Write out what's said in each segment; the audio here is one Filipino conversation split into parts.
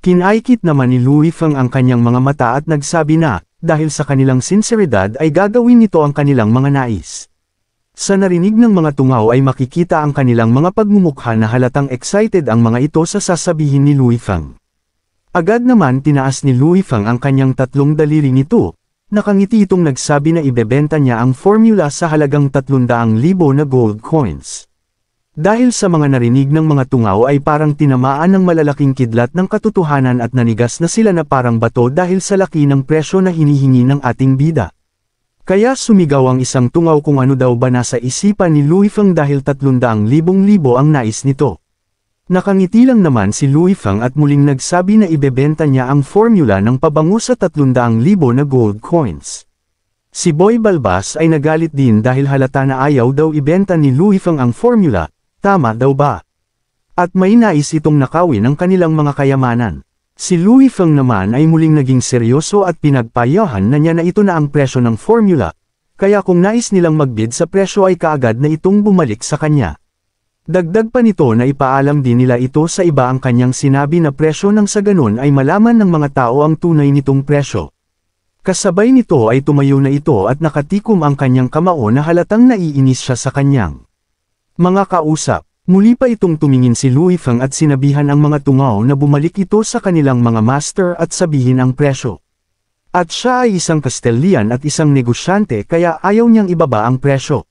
Kinaikit naman ni Louis Feng ang kanyang mga mata at nagsabi na, dahil sa kanilang sinseridad ay gagawin nito ang kanilang mga nais. Sa narinig ng mga tungaw ay makikita ang kanilang mga pagmumukha na halatang excited ang mga ito sa sasabihin ni Louis Feng. Agad naman tinaas ni Louis Feng ang kanyang tatlong daliri nito, nakangiti itong nagsabi na ibebenta niya ang formula sa halagang 300,000 na gold coins. Dahil sa mga narinig ng mga tungaw ay parang tinamaan ng malalaking kidlat ng katotohanan at nanigas na sila na parang bato dahil sa laki ng presyo na hinihingi ng ating bida. Kaya sumigaw ang isang tungaw kung ano daw ba nasa isipan ni Louis Feng dahil 300,000 ang nais nito. Nakangiti lang naman si Louis Feng at muling nagsabi na ibebenta niya ang formula ng pabango sa 300,000 na gold coins. Si Boy Balbas ay nagalit din dahil halata na ayaw daw ibenta ni Louis Feng ang formula, tama daw ba? At may nais itong nakawin ang kanilang mga kayamanan. Si Louis Feng naman ay muling naging seryoso at pinagpayahan na niya na ito na ang presyo ng formula, kaya kung nais nilang magbid sa presyo ay kaagad na itong bumalik sa kanya. Dagdag pa nito na ipaalam din nila ito sa iba ang kanyang sinabi na presyo nang sa ganun ay malaman ng mga tao ang tunay nitong presyo. Kasabay nito ay tumayo na ito at nakatikom ang kanyang kamao na halatang naiinis siya sa kanyang mga kausap. Muli pa itong tumingin si Louis Feng at sinabihan ang mga tungaw na bumalik ito sa kanilang mga master at sabihin ang presyo. At siya ay isang Castilian at isang negosyante kaya ayaw niyang ibaba ang presyo.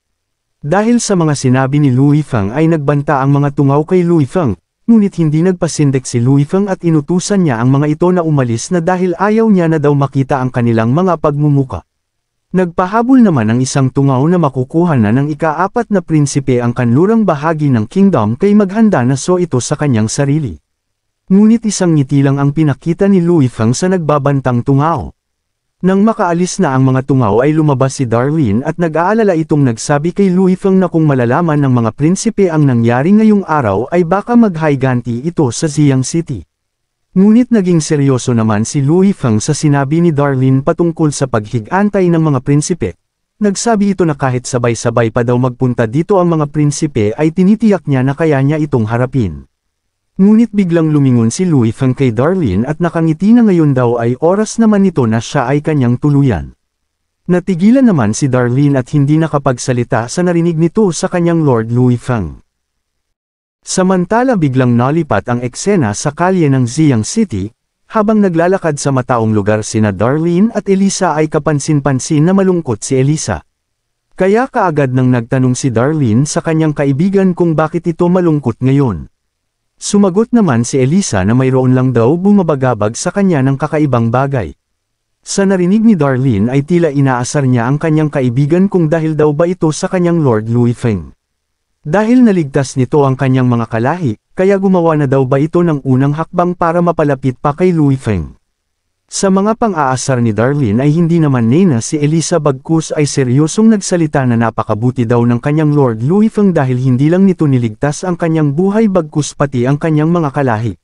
Dahil sa mga sinabi ni Louis Feng ay nagbanta ang mga tungaw kay Louis Feng, ngunit hindi nagpasindek si Louis Feng at inutusan niya ang mga ito na umalis na dahil ayaw niya na daw makita ang kanilang mga pagmumuka. Nagpahabol naman ang isang tungaw na makukuha na ng ika-4 na prinsipe ang kanlurang bahagi ng kingdom kay maghanda na so ito sa kanyang sarili. Ngunit isang ngiti lang ang pinakita ni Louis Feng sa nagbabantang tungaw. Nang makaalis na ang mga tungaw ay lumabas si Darlene at nag-aalala itong nagsabi kay Louis Feng na kung malalaman ng mga prinsipe ang nangyari ngayong araw ay baka maghiganti ito sa Ziyang City. Ngunit naging seryoso naman si Louis Feng sa sinabi ni Darlene patungkol sa paghigantay ng mga prinsipe. Nagsabi ito na kahit sabay-sabay pa daw magpunta dito ang mga prinsipe ay tinitiyak niya na kaya niya itong harapin. Ngunit biglang lumingon si Louis Feng kay Darlene at nakangiti na ngayon daw ay oras naman nito na siya ay kanyang tuluyan. Natigilan naman si Darlene at hindi nakapagsalita sa narinig nito sa kanyang Lord Louis Feng. Samantala biglang nalipat ang eksena sa kalye ng Ziyang City, habang naglalakad sa mataong lugar sina Darlene at Elisa ay kapansin-pansin na malungkot si Elisa. Kaya kaagad nang nagtanong si Darlene sa kanyang kaibigan kung bakit ito malungkot ngayon. Sumagot naman si Elisa na mayroon lang daw bumabagabag sa kanya ng kakaibang bagay. Sa narinig ni Darlene ay tila inaasar niya ang kanyang kaibigan kung dahil daw ba ito sa kanyang Lord Louis Feng. Dahil naligtas nito ang kanyang mga kalahi, kaya gumawa na daw ba ito ng unang hakbang para mapalapit pa kay Louis Feng. Sa mga pang-aasar ni Darlene ay hindi naman nena si Elisa bagkus ay seryosong nagsalita na napakabuti daw ng kanyang Lord Louis Feng dahil hindi lang nito niligtas ang kanyang buhay bagkus pati ang kanyang mga kalahi.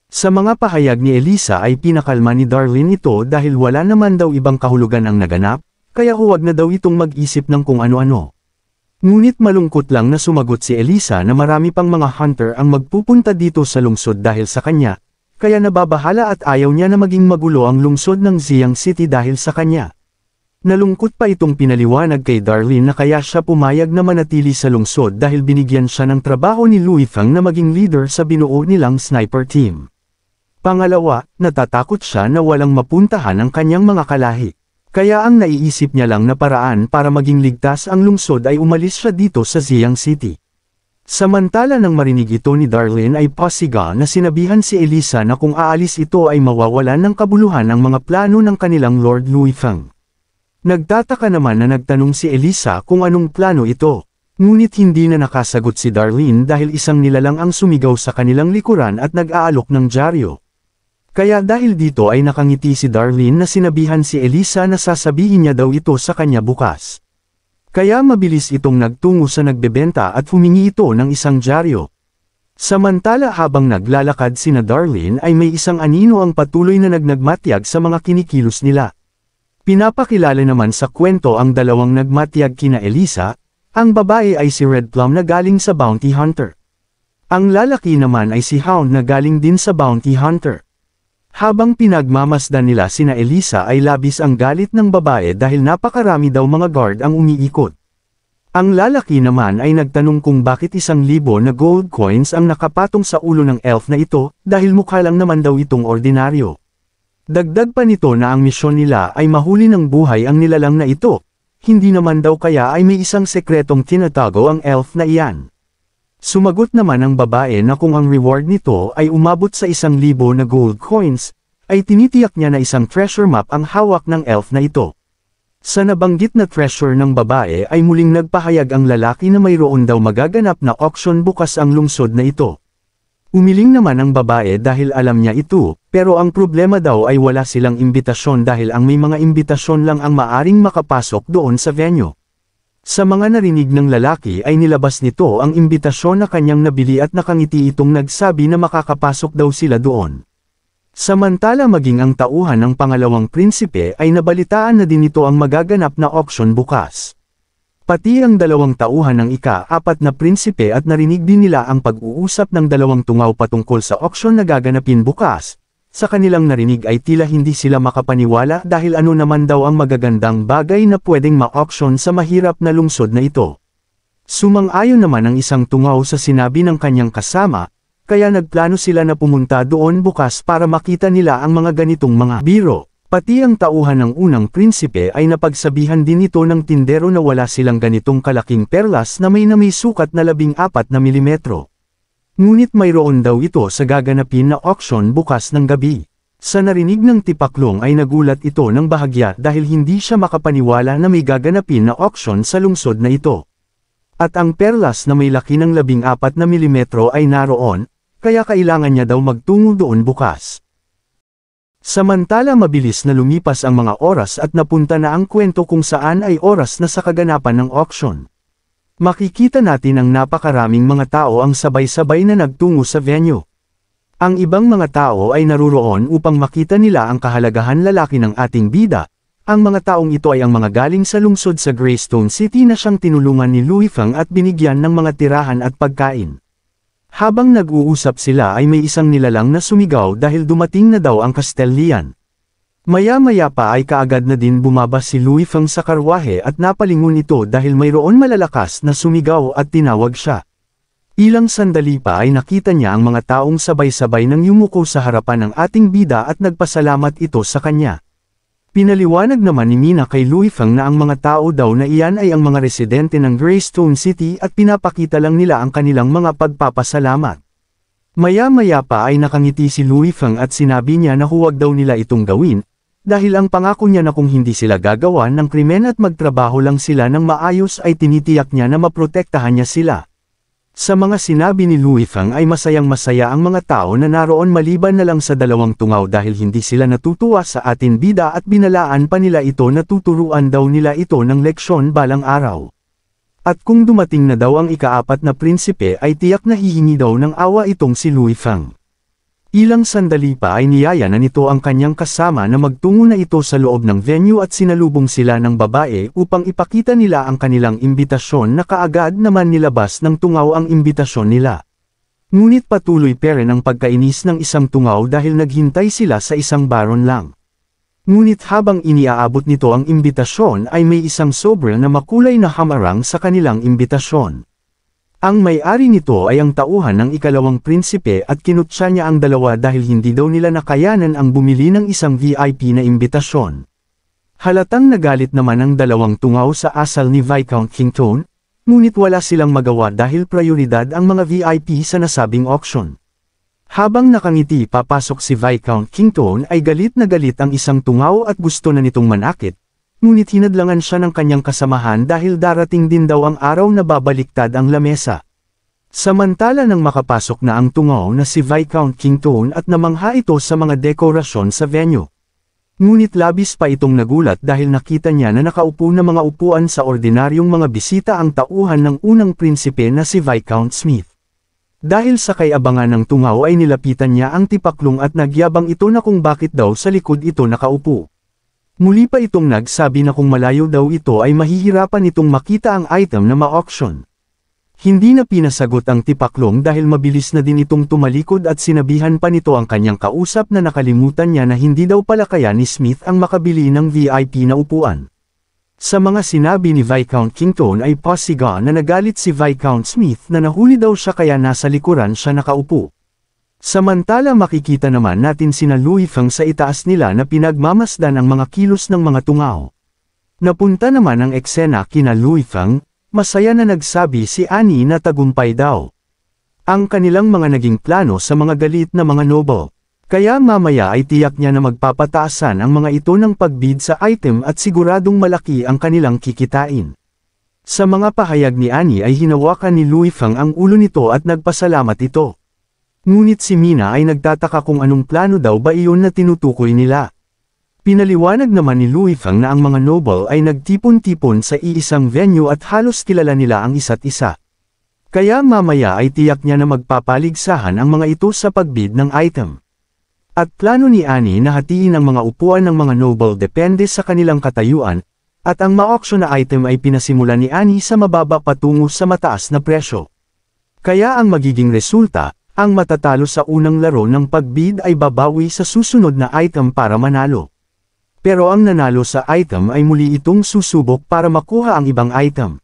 Sa mga pahayag ni Elisa ay pinakalma ni Darlene ito dahil wala naman daw ibang kahulugan ang naganap, kaya huwag na daw itong mag-isip ng kung ano-ano. Ngunit malungkot lang na sumagot si Elisa na marami pang mga hunter ang magpupunta dito sa lungsod dahil sa kanya, kaya nababahala at ayaw niya na maging magulo ang lungsod ng Ziyang City dahil sa kanya. Nalungkot pa itong pinaliwanag kay Darlene na kaya siya pumayag na manatili sa lungsod dahil binigyan siya ng trabaho ni Louis Feng na maging leader sa binuo nilang sniper team. Pangalawa, natatakot siya na walang mapuntahan ang kanyang mga kalahi. Kaya ang naiisip niya lang na paraan para maging ligtas ang lungsod ay umalis siya dito sa Ziyang City. Samantala nang marinig ito ni Darlene ay pasiga na sinabihan si Elisa na kung aalis ito ay mawawalan ng kabuluhan ang mga plano ng kanilang Lord Louis Feng. Nagtataka naman na nagtanong si Elisa kung anong plano ito, ngunit hindi na nakasagot si Darlene dahil isang nilalang ang sumigaw sa kanilang likuran at nag-aalok ng dyaryo. Kaya dahil dito ay nakangiti si Darlene na sinabihan si Elisa na sasabihin niya daw ito sa kanya bukas. Kaya mabilis itong nagtungo sa nagbebenta at humingi ito ng isang dyaryo. Samantala habang naglalakad sina Darlene ay may isang anino ang patuloy na nagnagmatyag sa mga kinikilos nila. Pinapakilala naman sa kwento ang dalawang nagmatyag kina Elisa, ang babae ay si Red Plum na galing sa Bounty Hunter. Ang lalaki naman ay si Hound na galing din sa Bounty Hunter. Habang pinagmamasdan nila sina Elisa ay labis ang galit ng babae dahil napakarami daw mga guard ang umiikot. Ang lalaki naman ay nagtanong kung bakit 1,000 na gold coins ang nakapatong sa ulo ng elf na ito, dahil mukha lang naman daw itong ordinaryo. Dagdag pa nito na ang misyon nila ay mahuli ng buhay ang nilalang na ito, hindi naman daw kaya ay may isang sekretong tinatago ang elf na iyan. Sumagot naman ang babae na kung ang reward nito ay umabot sa 1,000 na gold coins, ay tinitiyak niya na isang treasure map ang hawak ng elf na ito. Sa nabanggit na treasure ng babae ay muling nagpahayag ang lalaki na mayroon daw magaganap na auction bukas ang lungsod na ito. Umiling naman ang babae dahil alam niya ito, pero ang problema daw ay wala silang imbitasyon dahil ang may mga imbitasyon lang ang maaring makapasok doon sa venue. Sa mga narinig ng lalaki ay nilabas nito ang imbitasyon na kanyang nabili at nakangiti itong nagsabi na makakapasok daw sila doon. Samantala maging ang tauhan ng pangalawang prinsipe ay nabalitaan na din ito ang magaganap na auction bukas. Pati ang dalawang tauhan ng ika-4 na prinsipe at narinig din nila ang pag-uusap ng dalawang tungaw patungkol sa auction na gaganapin bukas. Sa kanilang narinig ay tila hindi sila makapaniwala dahil ano naman daw ang magagandang bagay na pwedeng ma-auction sa mahirap na lungsod na ito. Sumang-ayon naman ang isang tungaw sa sinabi ng kanyang kasama, kaya nagplano sila na pumunta doon bukas para makita nila ang mga ganitong mga biro. Pati ang tauhan ng unang prinsipe ay napagsabihan din ito ng tindero na wala silang ganitong kalaking perlas na may sukat na 14 na milimetro. Ngunit mayroon daw ito sa gaganapin na auction bukas ng gabi. Sa narinig ng tipaklong ay nagulat ito ng bahagya dahil hindi siya makapaniwala na may gaganapin na auction sa lungsod na ito. At ang perlas na may laki ng 14 na milimetro ay naroon, kaya kailangan niya daw magtungo doon bukas. Samantala mabilis na lumipas ang mga oras at napunta na ang kwento kung saan ay oras na sa kaganapan ng auction. Makikita natin ang napakaraming mga tao ang sabay-sabay na nagtungo sa venue. Ang ibang mga tao ay naruroon upang makita nila ang kahalagahan lalaki ng ating bida. Ang mga taong ito ay ang mga galing sa lungsod sa Greystone City na siyang tinulungan ni Louis Fang at binigyan ng mga tirahan at pagkain. Habang nag-uusap sila ay may isang nilalang na sumigaw dahil dumating na daw ang Castellian. Maya-maya pa ay kaagad na din bumaba si Louis Fang sa karwahe at napalingon ito dahil mayroon malalakas na sumigaw at tinawag siya. Ilang sandali pa ay nakita niya ang mga taong sabay-sabay nang yumuko sa harapan ng ating bida at nagpasalamat ito sa kanya. Pinaliwanag naman ni Mina kay Louis Fang na ang mga tao daw na iyan ay ang mga residente ng Greystone City at pinapakita lang nila ang kanilang mga pagpapasalamat. Maya-maya pa ay nakangiti si Louis Fang at sinabi niya na huwag daw nila itong gawin, dahil ang pangako niya na kung hindi sila gagawa ng krimen at magtrabaho lang sila ng maayos ay tinitiyak niya na maprotektahan niya sila. Sa mga sinabi ni Louis Fang ay masayang-masaya ang mga tao na naroon maliban na lang sa dalawang tungaw dahil hindi sila natutuwa sa atin bida at binalaan pa nila ito na tuturuan daw nila ito ng leksyon balang araw. At kung dumating na daw ang ika-4 na prinsipe ay tiyak na hihingi daw ng awa itong si Louis Fang. Ilang sandali pa ay niyaya na nito ang kanyang kasama na magtungo na ito sa loob ng venue at sinalubong sila ng babae upang ipakita nila ang kanilang imbitasyon na kaagad naman nilabas ng tungaw ang imbitasyon nila. Ngunit patuloy pa rin ang pagkainis ng isang tungaw dahil naghintay sila sa isang baron lang. Ngunit habang iniaabot nito ang imbitasyon ay may isang sobra na makulay na hamarang sa kanilang imbitasyon. Ang may-ari nito ay ang tauhan ng ikalawang prinsipe at kinutya niya ang dalawa dahil hindi daw nila nakayanan ang bumili ng isang VIP na imbitasyon. Halatang nagalit naman ang dalawang tungaw sa asal ni Viscount Kington, ngunit wala silang magawa dahil prioridad ang mga VIP sa nasabing auction. Habang nakangiti papasok si Viscount Kington ay galit na galit ang isang tungaw at gusto na nitong manakit. Ngunit hinadlangan siya ng kanyang kasamahan dahil darating din daw ang araw na babaliktad ang lamesa. Samantala nang makapasok na ang tungaw na si Viscount Kington at namangha ito sa mga dekorasyon sa venue. Ngunit labis pa itong nagulat dahil nakita niya na nakaupo na mga upuan sa ordinaryong mga bisita ang tauhan ng unang prinsipe na si Viscount Smith. Dahil sa kay-abangan ng tungaw ay nilapitan niya ang tipaklong at nagyabang ito na kung bakit daw sa likod ito nakaupo. Muli pa itong nagsabi na kung malayo daw ito ay mahihirapan itong makita ang item na ma-auction. Hindi na pinasagot ang tipaklong dahil mabilis na din itong tumalikod at sinabihan pa nito ang kanyang kausap na nakalimutan niya na hindi daw pala kaya ni Smith ang makabili ng VIP na upuan. Sa mga sinabi ni Viscount Kington ay pasiga na nagalit si Viscount Smith na nahuli daw siya kaya nasa likuran siya nakaupo. Samantala makikita naman natin sina Louis Feng sa itaas nila na pinagmamasdan ang mga kilos ng mga tungao. Napunta naman ang eksena kina Louis Feng, masaya na nagsabi si Annie na tagumpay daw ang kanilang mga naging plano sa mga galit na mga noble. Kaya mamaya ay tiyak niya na magpapataasan ang mga ito ng pagbid sa item at siguradong malaki ang kanilang kikitain. Sa mga pahayag ni Annie ay hinawakan ni Louis Feng ang ulo nito at nagpasalamat ito. Ngunit si Mina ay nagtataka kung anong plano daw ba iyon na tinutukoy nila. Pinaliwanag naman ni Louis Feng na ang mga noble ay nagtipon-tipon sa iisang venue at halos kilala nila ang isa't isa. Kaya mamaya ay tiyak niya na magpapaligsahan ang mga ito sa pagbid ng item. At plano ni Annie na hatiin ang mga upuan ng mga noble depende sa kanilang katayuan, at ang ma-auction na item ay pinasimulan ni Annie sa mababa patungo sa mataas na presyo. Kaya ang magiging resulta, ang matatalo sa unang laro ng pagbid ay babawi sa susunod na item para manalo. Pero ang nanalo sa item ay muli itong susubok para makuha ang ibang item.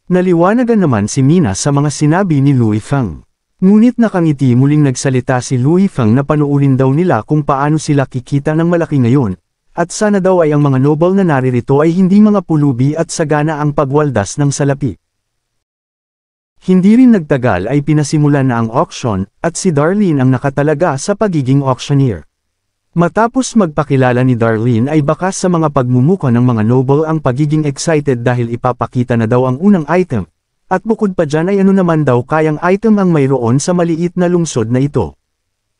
Naliwanagan naman si Mina sa mga sinabi ni Louis Feng. Ngunit nakangiti muling nagsalita si Louis Feng na panuulin daw nila kung paano sila kikita ng malaki ngayon, at sana daw ay ang mga noble na naririto ay hindi mga pulubi at sagana ang pagwaldas ng salapi. Hindi rin nagtagal ay pinasimulan na ang auction, at si Darlene ang nakatalaga sa pagiging auctioneer. Matapos magpakilala ni Darlene ay bakas sa mga pagmumuka ng mga noble ang pagiging excited dahil ipapakita na daw ang unang item, at bukod pa dyan ay ano naman daw kayang item ang mayroon sa maliit na lungsod na ito.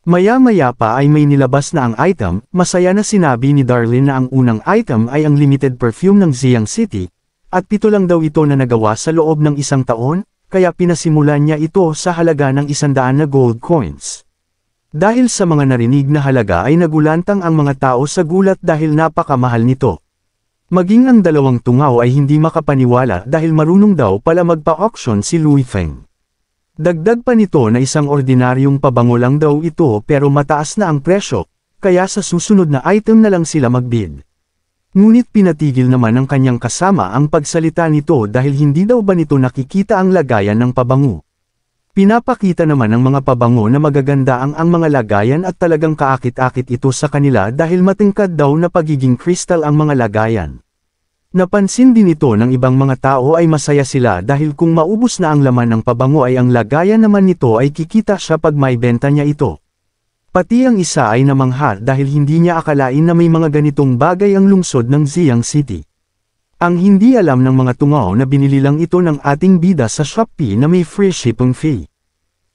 Maya-maya pa ay may nilabas na ang item, masaya na sinabi ni Darlene na ang unang item ay ang limited perfume ng Xiang City, at 7 lang daw ito na nagawa sa loob ng 1 taon, kaya pinasimulan niya ito sa halaga ng 100 na gold coins. Dahil sa mga narinig na halaga ay nagulantang ang mga tao sa gulat dahil napakamahal nito. Maging ang dalawang tungaw ay hindi makapaniwala dahil marunong daw pala magpa-auction si Louis Feng. Dagdag pa nito na isang ordinaryong pabango lang daw ito pero mataas na ang presyo, kaya sa susunod na item na lang sila magbid. Ngunit pinatigil naman ng kanyang kasama ang pagsalita nito dahil hindi daw ba nito nakikita ang lagayan ng pabango. Pinapakita naman ng mga pabango na magaganda ang mga lagayan at talagang kaakit-akit ito sa kanila dahil matingkad daw na pagiging crystal ang mga lagayan. Napansin din ito ng ibang mga tao ay masaya sila dahil kung maubos na ang laman ng pabango ay ang lagayan naman nito ay kikita siya pag may benta niya ito. Pati ang isa ay namangha dahil hindi niya akalain na may mga ganitong bagay ang lungsod ng Xiang City. Ang hindi alam ng mga tungaw na binili lang ito ng ating bida sa Shopee na may free shipping fee.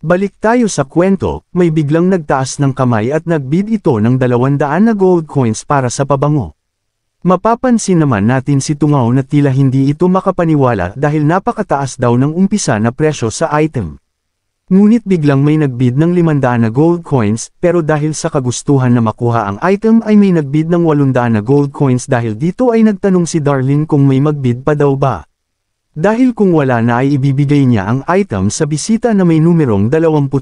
Balik tayo sa kwento, may biglang nagtaas ng kamay at nagbid ito ng 200 na gold coins para sa pabango. Mapapansin naman natin si tungaw na tila hindi ito makapaniwala dahil napakataas daw ng umpisa na presyo sa item. Ngunit biglang may nagbid ng 500 na gold coins, pero dahil sa kagustuhan na makuha ang item ay may nagbid ng 800 na gold coins dahil dito ay nagtanong si Darlene kung may magbid pa daw ba. Dahil kung wala na ay ibibigay niya ang item sa bisita na may numerong 29.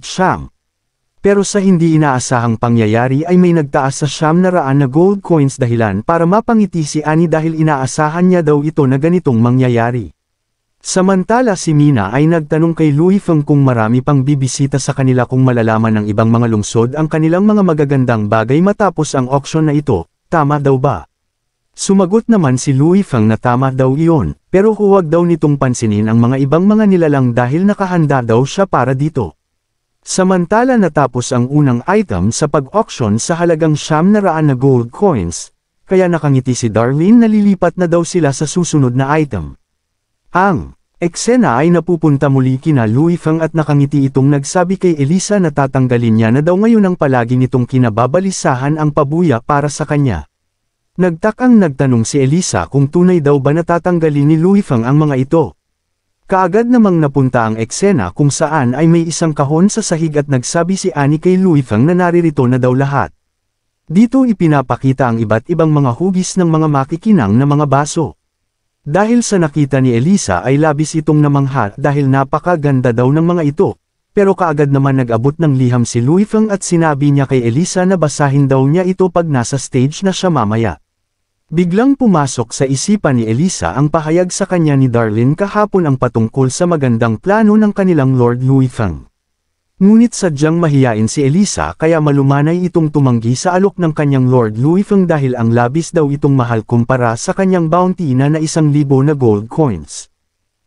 Pero sa hindi inaasahang pangyayari ay may nagtaas sa 900 na gold coins dahilan para mapangiti si Annie dahil inaasahan niya daw ito na ganitong mangyayari. Samantala si Mina ay nagtanong kay Louis Feng kung marami pang bibisita sa kanila kung malalaman ng ibang mga lungsod ang kanilang mga magagandang bagay matapos ang auction na ito, tama daw ba? Sumagot naman si Louis Feng na tama daw iyon, pero huwag daw nitong pansinin ang mga ibang mga nilalang dahil nakahanda daw siya para dito. Samantala natapos ang unang item sa pag-auction sa halagang 900 na gold coins, kaya nakangiti si Darlene na lilipat na daw sila sa susunod na item. Ang eksena ay napupunta muli kina Louis Feng at nakangiti itong nagsabi kay Elisa na tatanggalin niya na daw ngayon ang palagi nitong kinababalisahan ang pabuya para sa kanya. Nagtakang nagtanong si Elisa kung tunay daw ba natatanggalin ni Louis Feng ang mga ito. Kaagad namang napunta ang eksena kung saan ay may isang kahon sa sahig at nagsabi si Annie kay Louis Feng na naririto na daw lahat. Dito ipinapakita ang iba't ibang mga hugis ng mga makikinang na mga baso. Dahil sa nakita ni Elisa ay labis itong namangha dahil napakaganda daw ng mga ito, pero kaagad naman nag-abot ng liham si Louis Feng at sinabi niya kay Elisa na basahin daw niya ito pag nasa stage na siya mamaya. Biglang pumasok sa isipan ni Elisa ang pahayag sa kanya ni Darlene kahapon ang patungkol sa magandang plano ng kanilang Lord Louis Feng. Ngunit sadyang mahiyain si Elisa kaya malumanay itong tumanggi sa alok ng kanyang Lord Louis Feng dahil ang labis daw itong mahal kumpara sa kanyang bounty na 1,000 na gold coins.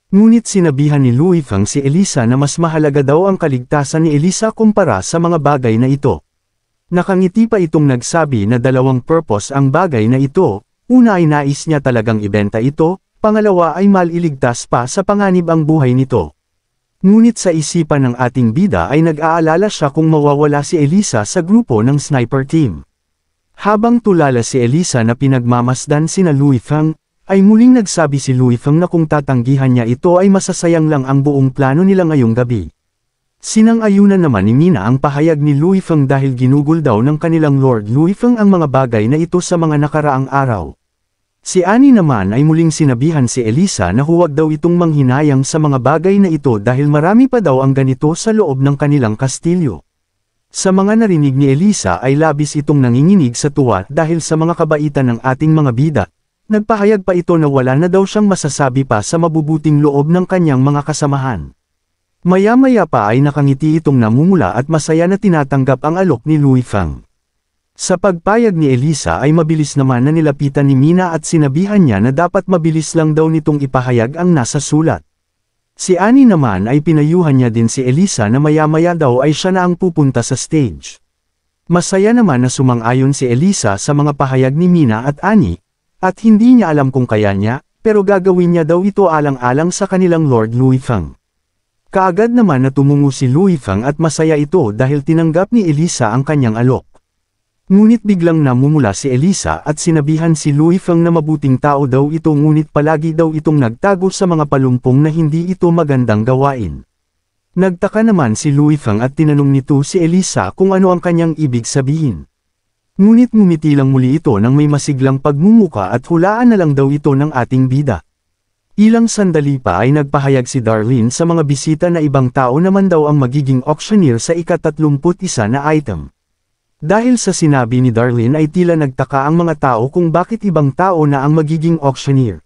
Ngunit sinabihan ni Louis Feng si Elisa na mas mahalaga daw ang kaligtasan ni Elisa kumpara sa mga bagay na ito. Nakangiti pa itong nagsabi na dalawang purpose ang bagay na ito. Una ay nais niya talagang ibenta ito, pangalawa ay maliligtas pa sa panganib ang buhay nito. Ngunit sa isipan ng ating bida ay nag-aalala siya kung mawawala si Elisa sa grupo ng sniper team. Habang tulala si Elisa na pinagmamasdan sina Louis Feng, ay muling nagsabi si Louis Feng na kung tatanggihan niya ito ay masasayang lang ang buong plano nila ngayong gabi. Sinang-ayunan naman ni Mina ang pahayag ni Louis Feng dahil ginugol daw ng kanilang Lord Louis Feng ang mga bagay na ito sa mga nakaraang araw. Si Annie naman ay muling sinabihan si Elisa na huwag daw itong manghinayang sa mga bagay na ito dahil marami pa daw ang ganito sa loob ng kanilang kastilyo. Sa mga narinig ni Elisa ay labis itong nanginginig sa tuwa dahil sa mga kabaitan ng ating mga bida. Nagpahayag pa ito na wala na daw siyang masasabi pa sa mabubuting loob ng kanyang mga kasamahan. Maya-maya pa ay nakangiti itong namumula at masaya na tinatanggap ang alok ni Louis Feng. Sa pagpayag ni Elisa ay mabilis naman na nilapitan ni Mina at sinabihan niya na dapat mabilis lang daw nitong ipahayag ang nasa sulat. Si Annie naman ay pinayuhan niya din si Elisa na maya-maya daw ay siya na ang pupunta sa stage. Masaya naman na sumang-ayon si Elisa sa mga pahayag ni Mina at Annie, at hindi niya alam kung kaya niya, pero gagawin niya daw ito alang-alang sa kanilang Lord Louis Feng. Kaagad naman na tumungo si Louis Feng at masaya ito dahil tinanggap ni Elisa ang kanyang alok. Ngunit biglang namumula si Elisa at sinabihan si Louis Feng na mabuting tao daw ito ngunit palagi daw itong nagtago sa mga palumpong na hindi ito magandang gawain. Nagtaka naman si Louis Feng at tinanong nito si Elisa kung ano ang kanyang ibig sabihin. Ngunit ngumiti lang muli ito nang may masiglang pagmumuka at hulaan na lang daw ito ng ating bida. Ilang sandali pa ay nagpahayag si Darlene sa mga bisita na ibang tao naman daw ang magiging auctioneer sa ika-31 na item. Dahil sa sinabi ni Darlene ay tila nagtaka ang mga tao kung bakit ibang tao na ang magiging auctioneer.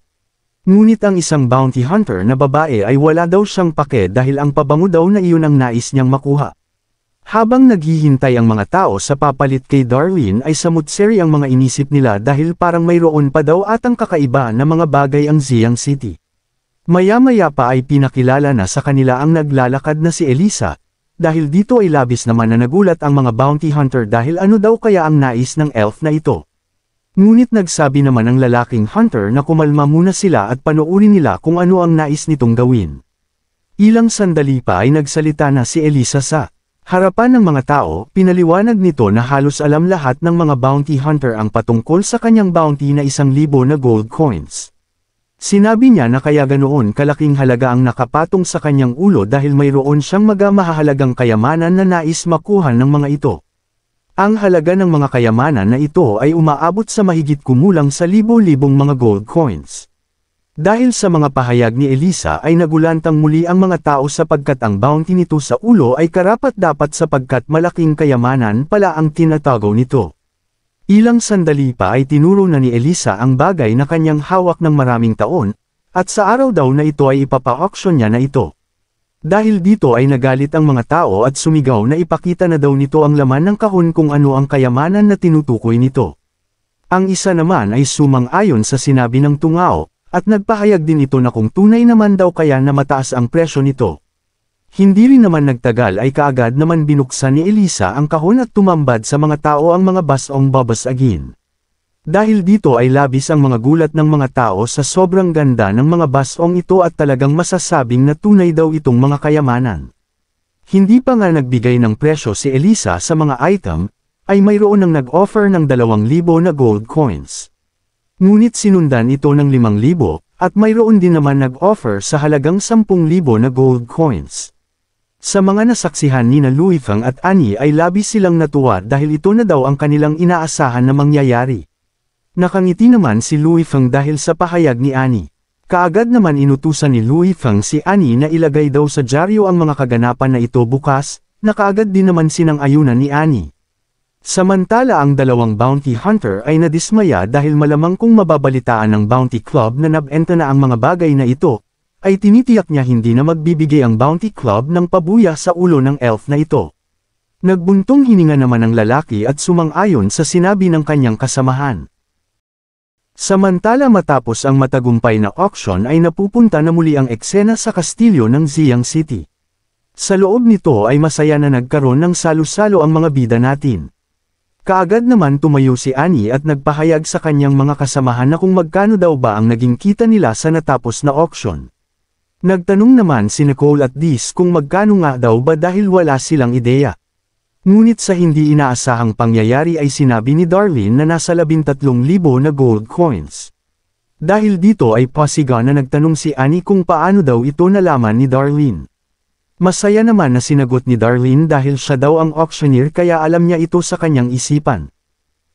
Ngunit ang isang bounty hunter na babae ay wala daw siyang pake dahil ang pabango daw na iyon ang nais niyang makuha. Habang naghihintay ang mga tao sa papalit kay Darlene ay samutseri ang mga inisip nila dahil parang mayroon pa daw atang kakaiba na mga bagay ang Ziyang City. Maya-maya pa ay pinakilala na sa kanila ang naglalakad na si Elisa, dahil dito ay labis naman na nagulat ang mga bounty hunter dahil ano daw kaya ang nais ng elf na ito. Ngunit nagsabi naman ang lalaking hunter na kumalma muna sila at panoorin nila kung ano ang nais nitong gawin. Ilang sandali pa ay nagsalita na si Elisa sa harapan ng mga tao, pinaliwanag nito na halos alam lahat ng mga bounty hunter ang patungkol sa kanyang bounty na 1,000 na gold coins. Sinabi niya na kaya ganoon kalaking halaga ang nakapatong sa kanyang ulo dahil mayroon siyang mahahalagang kayamanan na nais makuha ng mga ito. Ang halaga ng mga kayamanan na ito ay umaabot sa mahigit kumulang sa libo-libong mga gold coins. Dahil sa mga pahayag ni Elisa ay nagulantang muli ang mga tao sapagkat ang bounty nito sa ulo ay karapat-dapat sapagkat malaking kayamanan pala ang tinatago nito. Ilang sandali pa ay tinuro na ni Elisa ang bagay na kanyang hawak ng maraming taon, at sa araw daw na ito ay ipapa-auction niya na ito. Dahil dito ay nagalit ang mga tao at sumigaw na ipakita na daw nito ang laman ng kahon kung ano ang kayamanan na tinutukoy nito. Ang isa naman ay sumang-ayon sa sinabi ng tungao, at nagpahayag din ito na kung tunay naman daw kaya na mataas ang presyo nito. Hindi rin naman nagtagal ay kaagad naman binuksan ni Elisa ang kahon at tumambad sa mga tao ang mga basong babasagin. Dahil dito ay labis ang mga gulat ng mga tao sa sobrang ganda ng mga basong ito at talagang masasabing na tunay daw itong mga kayamanan. Hindi pa nga nagbigay ng presyo si Elisa sa mga item, ay mayroon nang nag-offer ng 2,000 na gold coins. Ngunit sinundan ito ng 5,000, at mayroon din naman nag-offer sa halagang 10,000 na gold coins. Sa mga nasaksihan ni Louis Feng at Annie ay labis silang natuwa dahil ito na daw ang kanilang inaasahan na mangyayari. Nakangiti naman si Louis Feng dahil sa pahayag ni Annie. Kaagad naman inutusan ni Louis Feng si Annie na ilagay daw sa dyaryo ang mga kaganapan na ito bukas, na kaagad din naman sinang-ayunan ni Annie. Samantala ang dalawang bounty hunter ay nadismaya dahil malamang kung mababalitaan ng bounty club na nabenta na ang mga bagay na ito, ay tinitiyak niya hindi na magbibigay ang bounty club ng pabuya sa ulo ng elf na ito. Nagbuntong hininga naman ang lalaki at sumang-ayon sa sinabi ng kanyang kasamahan. Samantala matapos ang matagumpay na auction ay napupunta na muli ang eksena sa kastilyo ng Ziyang City. Sa loob nito ay masaya na nagkaroon ng salo-salo ang mga bida natin. Kaagad naman tumayo si Annie at nagpahayag sa kanyang mga kasamahan na kung magkano daw ba ang naging kita nila sa natapos na auction. Nagtanong naman si Nicole at Diz kung magkano nga daw ba dahil wala silang ideya. Ngunit sa hindi inaasahang pangyayari ay sinabi ni Darlene na nasa 13,000 na gold coins. Dahil dito ay pasiga na nagtanong si Annie kung paano daw ito nalaman ni Darlene. Masaya naman na sinagot ni Darlene dahil siya daw ang auctioneer kaya alam niya ito sa kanyang isipan.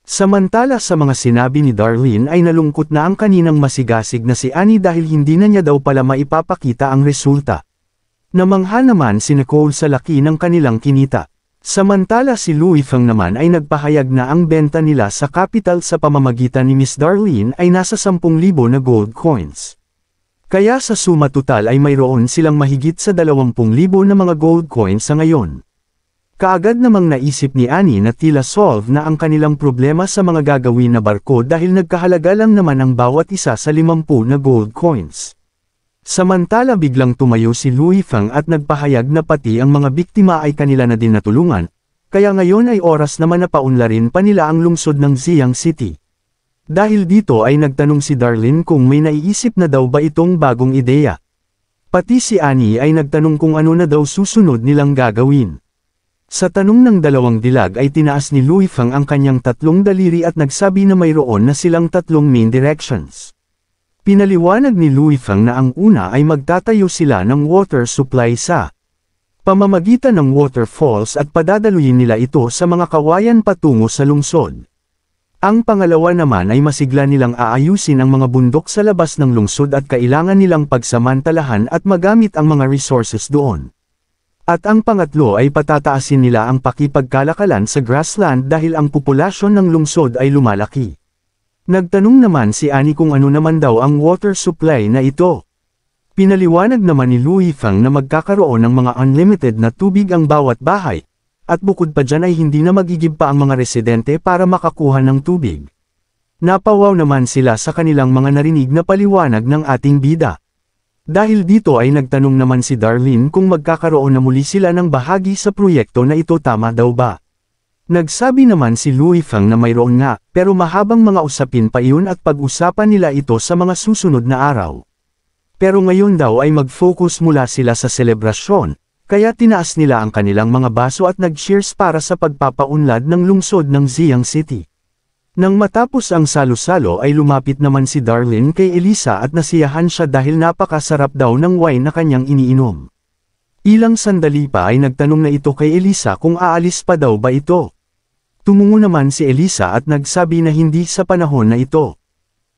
Samantala sa mga sinabi ni Darlene ay nalungkot na ang kaninang masigasig na si Annie dahil hindi na niya daw pala maipapakita ang resulta. Namangha naman si Nicole sa laki ng kanilang kinita. Samantala si Louis Feng naman ay nagpahayag na ang benta nila sa capital sa pamamagitan ni Miss Darlene ay nasa 10,000 na gold coins. Kaya sa suma total ay mayroon silang mahigit sa 20,000 na mga gold coins sa ngayon. Kaagad namang naisip ni Annie na tila solve na ang kanilang problema sa mga gagawin na barko dahil nagkahalaga lang naman ang bawat isa sa 50 na gold coins. Samantala biglang tumayo si Louis Feng at nagpahayag na pati ang mga biktima ay kanila na din natulungan, kaya ngayon ay oras naman na paunlarin pa nila ang lungsod ng Ziyang City. Dahil dito ay nagtanong si Darlene kung may naiisip na daw ba itong bagong ideya. Pati si Annie ay nagtanong kung ano na daw susunod nilang gagawin. Sa tanong ng dalawang dilag ay tinaas ni Louis Feng ang kanyang 3 daliri at nagsabi na mayroon na silang 3 main directions. Pinaliwanag ni Louis Feng na ang una ay magtatayo sila ng water supply sa pamamagitan ng waterfalls at padadaluyin nila ito sa mga kawayan patungo sa lungsod. Ang pangalawa naman ay masigla nilang aayusin ang mga bundok sa labas ng lungsod at kailangan nilang pagsamantalahan at magamit ang mga resources doon. At ang pangatlo ay patataasin nila ang pakipagkalakalan sa grassland dahil ang populasyon ng lungsod ay lumalaki. Nagtanong naman si Annie kung ano naman daw ang water supply na ito. Pinaliwanag naman ni Louis Feng na magkakaroon ng mga unlimited na tubig ang bawat bahay, at bukod pa dyan ay hindi na magigib pa ang mga residente para makakuha ng tubig. Napawaw naman sila sa kanilang mga narinig na paliwanag ng ating bida. Dahil dito ay nagtanong naman si Darlene kung magkakaroon na muli sila ng bahagi sa proyekto na ito tama daw ba. Nagsabi naman si Louis Feng na mayroon nga, pero mahabang mga usapin pa iyon at pag-usapan nila ito sa mga susunod na araw. Pero ngayon daw ay mag-focus mula sila sa selebrasyon, kaya tinaas nila ang kanilang mga baso at nag-cheers para sa pagpapaunlad ng lungsod ng Ziyang City. Nang matapos ang salo-salo ay lumapit naman si Darlene kay Elisa at nasiyahan siya dahil napakasarap daw ng wine na kanyang iniinom. Ilang sandali pa ay nagtanong na ito kay Elisa kung aalis pa daw ba ito. Tumungo naman si Elisa at nagsabi na hindi sa panahon na ito.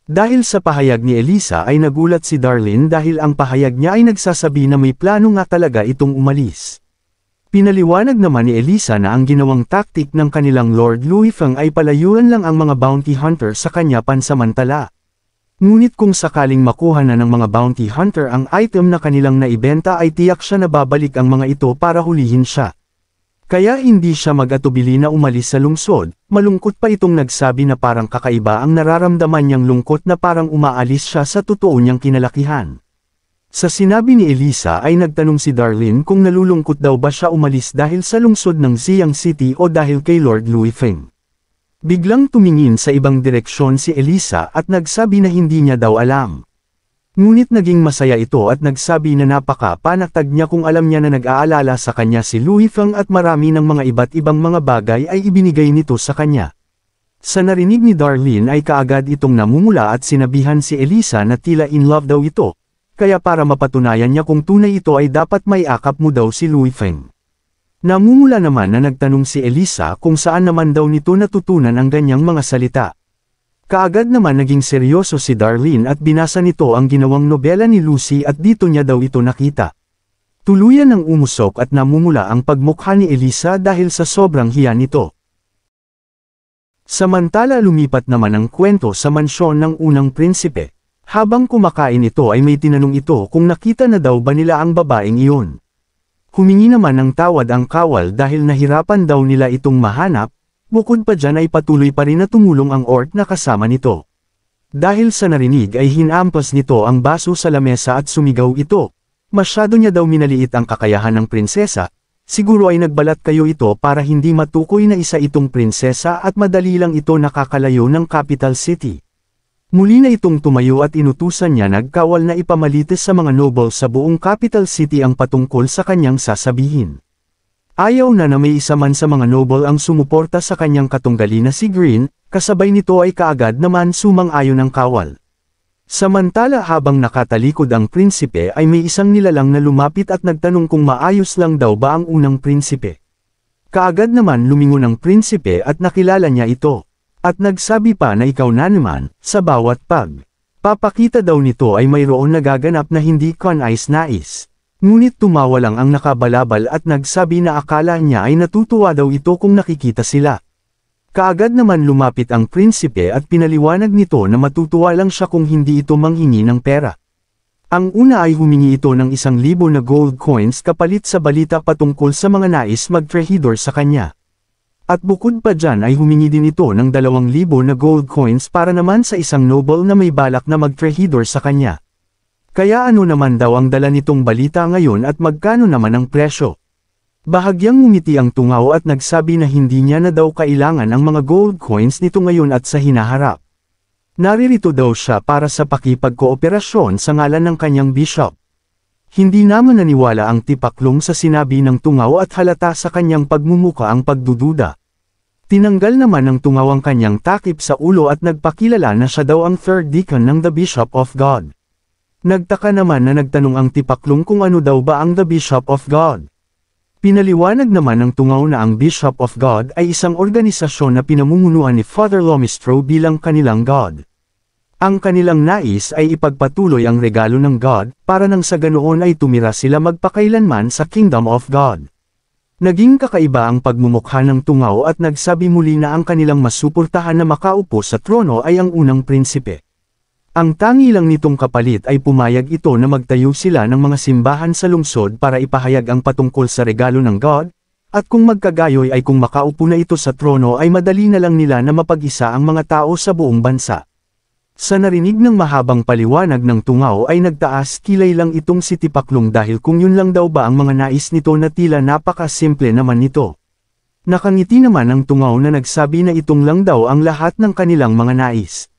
Dahil sa pahayag ni Elisa ay nagulat si Darlene dahil ang pahayag niya ay nagsasabi na may plano nga talaga itong umalis. Pinaliwanag naman ni Elisa na ang ginawang taktik ng kanilang Lord Louis Feng ay palayuan lang ang mga bounty hunter sa kanya pansamantala. Ngunit kung sakaling makuha na ng mga bounty hunter ang item na kanilang naibenta ay tiyak siya na babalik ang mga ito para hulihin siya. Kaya hindi siya mag-atubili na umalis sa lungsod, malungkot pa itong nagsabi na parang kakaiba ang nararamdaman niyang lungkot na parang umaalis siya sa totoo niyang kinalakihan. Sa sinabi ni Elisa ay nagtanong si Darlene kung nalulungkot daw ba siya umalis dahil sa lungsod ng Ziyang City o dahil kay Lord Louis Feng. Biglang tumingin sa ibang direksyon si Elisa at nagsabi na hindi niya daw alam. Ngunit naging masaya ito at nagsabi na napaka-panatag niya kung alam niya na nag-aalala sa kanya si Louis Feng at marami ng mga iba't ibang mga bagay ay ibinigay nito sa kanya. Sa narinig ni Darlene ay kaagad itong namumula at sinabihan si Elisa na tila in love daw ito, kaya para mapatunayan niya kung tunay ito ay dapat may akap mo daw si Louis Feng. Namumula naman na nagtanong si Elisa kung saan naman daw nito natutunan ang ganyang mga salita. Kaagad naman naging seryoso si Darlene at binasa nito ang ginawang nobela ni Lucy at dito niya daw ito nakita. Tuluyan ng umusok at namumula ang pagmukha ni Elisa dahil sa sobrang hiya nito. Samantala lumipat naman ang kwento sa mansyon ng unang prinsipe. Habang kumakain ito ay may tinanong ito kung nakita na daw ba nila ang babaeng iyon. Humingi naman ng tawad ang kawal dahil nahirapan daw nila itong mahanap, bukod pa dyan ay patuloy pa rin na tumulong ang orc na kasama nito. Dahil sa narinig ay hinampas nito ang baso sa lamesa at sumigaw ito. Masyado niya daw minaliit ang kakayahan ng prinsesa, siguro ay nagbalat kayo ito para hindi matukoy na isa itong prinsesa at madali lang ito nakakalayo ng capital city. Muli na itong tumayo at inutusan niya nagkawal na ipamalitis sa mga noble sa buong capital city ang patungkol sa kanyang sasabihin. Ayaw na may isa man sa mga noble ang sumuporta sa kanyang katunggali na si Green, kasabay nito ay kaagad naman sumang-ayon ang kawal. Samantala habang nakatalikod ang prinsipe ay may isang nilalang na lumapit at nagtanong kung maayos lang daw ba ang unang prinsipe. Kaagad naman lumingon ang prinsipe at nakilala niya ito. At nagsabi pa na ikaw na naman, sa bawat papakita daw nito ay mayroon nagaganap na hindi kanais-nais. Ngunit tumawa lang ang nakabalabal at nagsabi na akala niya ay natutuwa daw ito kung nakikita sila. Kaagad naman lumapit ang prinsipe at pinaliwanag nito na matutuwa lang siya kung hindi ito manghingi ng pera. Ang una ay humingi ito ng 1,000 na gold coins kapalit sa balita patungkol sa mga nais magtrehidor sa kanya. At bukod pa dyan ay humingi din ito ng 2,000 na gold coins para naman sa isang noble na may balak na magtrehidor sa kanya. Kaya ano naman daw ang dala nitong balita ngayon at magkano naman ang presyo? Bahagyang ngumiti ang tungaw at nagsabi na hindi niya na daw kailangan ang mga gold coins nito ngayon at sa hinaharap. Naririto daw siya para sa pakipagkooperasyon sa ngalan ng kanyang bishop. Hindi naman naniwala ang tipaklong sa sinabi ng tungaw at halata sa kanyang pagmumuka ang pagdududa. Tinanggal naman ng tungaw ang kanyang takip sa ulo at nagpakilala na siya daw ang third deacon ng The Bishop of God. Nagtaka naman na nagtanong ang tipaklong kung ano daw ba ang The Bishop of God. Pinaliwanag naman ng tungaw na ang Bishop of God ay isang organisasyon na pinamumunuan ni Father Lomistro bilang kanilang God. Ang kanilang nais ay ipagpatuloy ang regalo ng God, para nang sa ganoon ay tumira sila magpakailanman sa Kingdom of God. Naging kakaiba ang pagmumukha ng tungaw at nagsabi muli na ang kanilang masuportahan na makaupo sa trono ay ang unang prinsipe. Ang tangi lang nitong kapalit ay pumayag ito na magtayo sila ng mga simbahan sa lungsod para ipahayag ang patungkol sa regalo ng God, at kung magkagayoy ay kung makaupo na ito sa trono ay madali na lang nila na mapag-isa ang mga tao sa buong bansa. Sa narinig ng mahabang paliwanag ng tungaw ay nagtaas kilay lang itong si Tipaklong dahil kung yun lang daw ba ang mga nais nito na tila napaka-simple naman nito. Nakangiti naman ang tungaw na nagsabi na itong lang daw ang lahat ng kanilang mga nais.